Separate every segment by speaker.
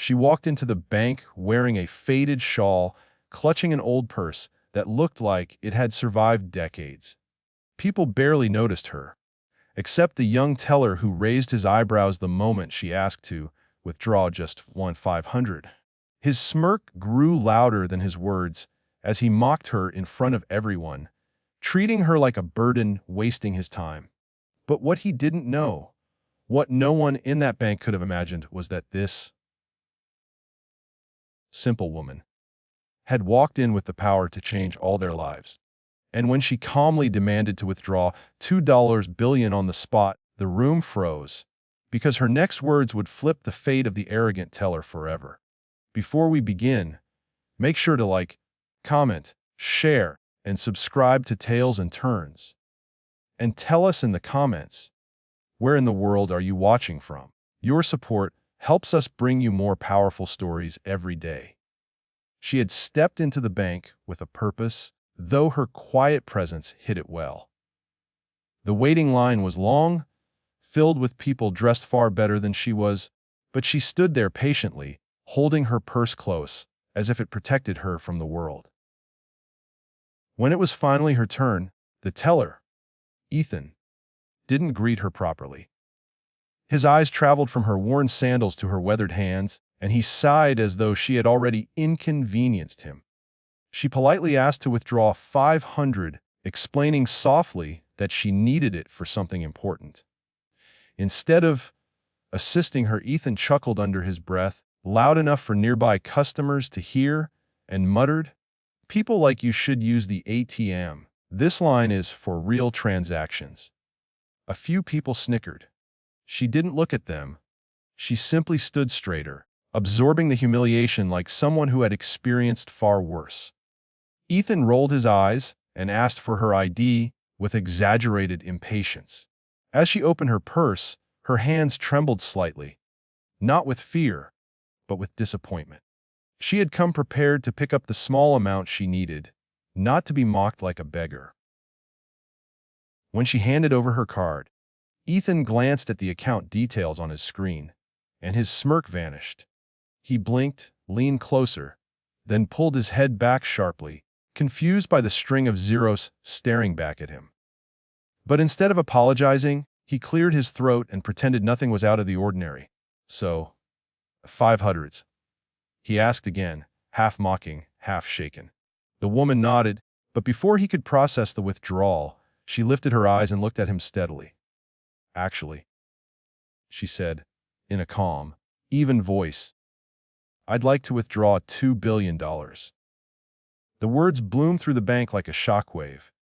Speaker 1: She walked into the bank wearing a faded shawl, clutching an old purse that looked like it had survived decades. People barely noticed her, except the young teller who raised his eyebrows the moment she asked to withdraw just 1,500. His smirk grew louder than his words as he mocked her in front of everyone, treating her like a burden, wasting his time. But what he didn't know, what no one in that bank could have imagined, was that this simple woman had walked in with the power to change all their lives. And when she calmly demanded to withdraw $2 billion on the spot, the room froze, because her next words would flip the fate of the arrogant teller forever. Before we begin, make sure to like, comment, share, and subscribe to Tales and Turns. And tell us in the comments, where in the world are you watching from? Your support helps us bring you more powerful stories every day. She had stepped into the bank with a purpose, though her quiet presence hid it well. The waiting line was long, filled with people dressed far better than she was, but she stood there patiently, holding her purse close, as if it protected her from the world. When it was finally her turn, the teller, Ethan, didn't greet her properly. His eyes traveled from her worn sandals to her weathered hands, and he sighed as though she had already inconvenienced him. She politely asked to withdraw 500, explaining softly that she needed it for something important. Instead of assisting her, Ethan chuckled under his breath, loud enough for nearby customers to hear, and muttered, "People like you should use the ATM. This line is for real transactions." A few people snickered. She didn't look at them. She simply stood straighter, absorbing the humiliation like someone who had experienced far worse. Ethan rolled his eyes and asked for her ID with exaggerated impatience. As she opened her purse, her hands trembled slightly, not with fear, but with disappointment. She had come prepared to pick up the small amount she needed, not to be mocked like a beggar. When she handed over her card, Ethan glanced at the account details on his screen, and his smirk vanished. He blinked, leaned closer, then pulled his head back sharply, confused by the string of zeros staring back at him. But instead of apologizing, he cleared his throat and pretended nothing was out of the ordinary. "So, 500s?" he asked again, half mocking, half shaken. The woman nodded, but before he could process the withdrawal, she lifted her eyes and looked at him steadily. "Actually," she said, in a calm, even voice, "I'd like to withdraw $2 billion. The words bloomed through the bank like a shockwave.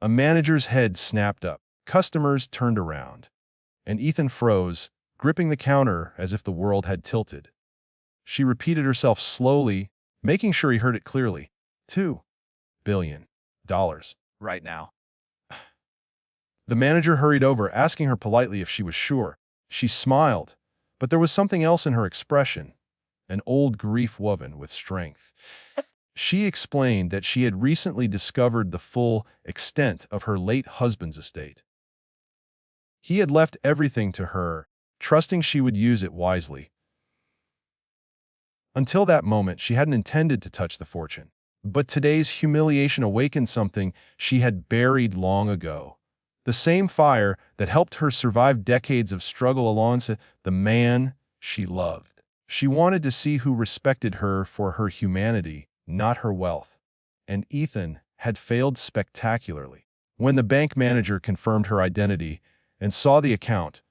Speaker 1: A manager's head snapped up. Customers turned around, and Ethan froze, gripping the counter as if the world had tilted. She repeated herself slowly, making sure he heard it clearly. $2 billion.
Speaker 2: Right now.
Speaker 1: The manager hurried over, asking her politely if she was sure. She smiled, but there was something else in her expression, an old grief woven with strength. She explained that she had recently discovered the full extent of her late husband's estate. He had left everything to her, trusting she would use it wisely. Until that moment, she hadn't intended to touch the fortune. But today's humiliation awakened something she had buried long ago. The same fire that helped her survive decades of struggle alongside the man she loved. She wanted to see who respected her for her humanity, not her wealth. And Ethan had failed spectacularly. When the bank manager confirmed her identity and saw the account,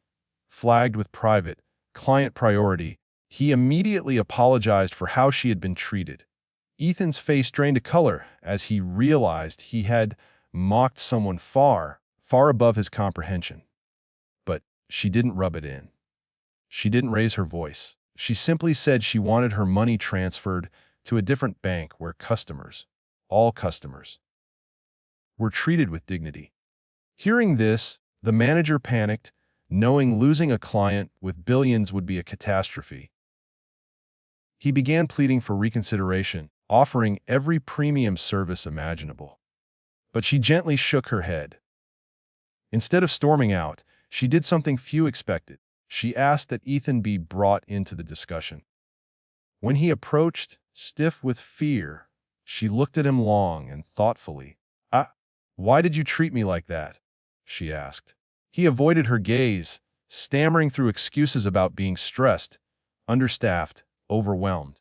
Speaker 1: flagged with private, client priority, he immediately apologized for how she had been treated. Ethan's face drained a color as he realized he had mocked someone far above his comprehension. But she didn't rub it in. She didn't raise her voice. She simply said she wanted her money transferred to a different bank where customers, all customers, were treated with dignity. Hearing this, the manager panicked, knowing losing a client with billions would be a catastrophe. He began pleading for reconsideration, offering every premium service imaginable. But she gently shook her head. Instead of storming out, she did something few expected. She asked that Ethan be brought into the discussion. When he approached, stiff with fear, she looked at him long and thoughtfully. Why did you treat me like that?" she asked. He avoided her gaze, stammering through excuses about being stressed, understaffed, overwhelmed.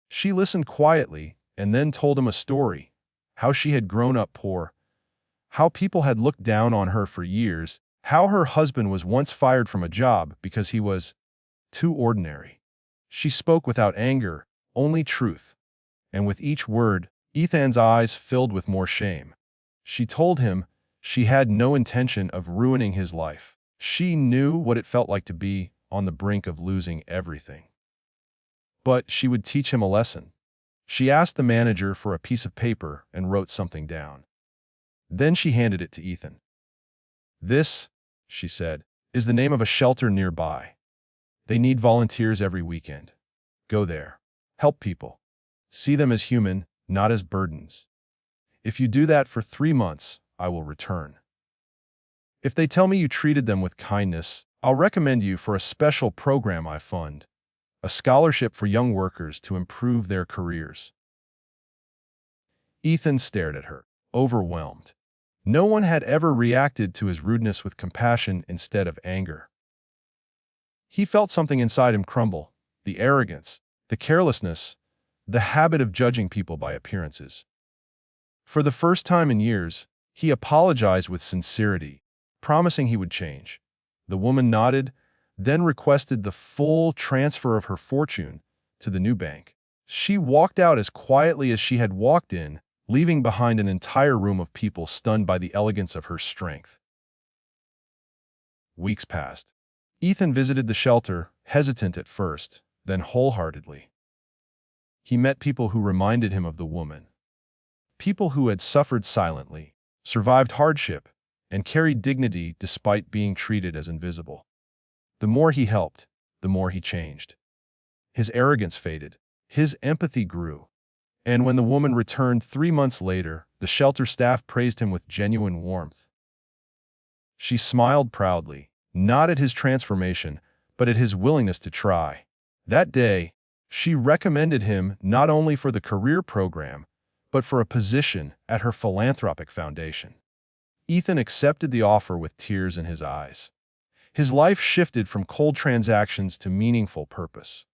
Speaker 1: She listened quietly and then told him a story, how she had grown up poor, how people had looked down on her for years, how her husband was once fired from a job because he was too ordinary. She spoke without anger, only truth, and with each word, Ethan's eyes filled with more shame. She told him she had no intention of ruining his life. She knew what it felt like to be on the brink of losing everything. But she would teach him a lesson. She asked the manager for a piece of paper and wrote something down. Then she handed it to Ethan. "This," she said, "is the name of a shelter nearby. They need volunteers every weekend. Go there. Help people. See them as human, not as burdens. If you do that for 3 months, I will return. If they tell me you treated them with kindness, I'll recommend you for a special program I fund, a scholarship for young workers to improve their careers." Ethan stared at her, overwhelmed. No one had ever reacted to his rudeness with compassion instead of anger. He felt something inside him crumble, the arrogance, the carelessness, the habit of judging people by appearances. For the first time in years, he apologized with sincerity, promising he would change. The woman nodded, then requested the full transfer of her fortune to the new bank. She walked out as quietly as she had walked in, leaving behind an entire room of people stunned by the elegance of her strength. Weeks passed. Ethan visited the shelter, hesitant at first, then wholeheartedly. He met people who reminded him of the woman. People who had suffered silently, survived hardship, and carried dignity despite being treated as invisible. The more he helped, the more he changed. His arrogance faded. His empathy grew. And when the woman returned 3 months later, the shelter staff praised him with genuine warmth. She smiled proudly, not at his transformation, but at his willingness to try. That day, she recommended him not only for the career program, but for a position at her philanthropic foundation. Ethan accepted the offer with tears in his eyes. His life shifted from cold transactions to meaningful purpose.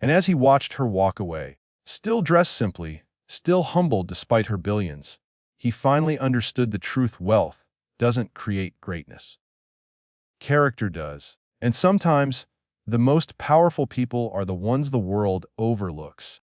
Speaker 1: And as he watched her walk away, still dressed simply, still humbled despite her billions, he finally understood the truth: wealth doesn't create greatness. Character does. And sometimes, the most powerful people are the ones the world overlooks.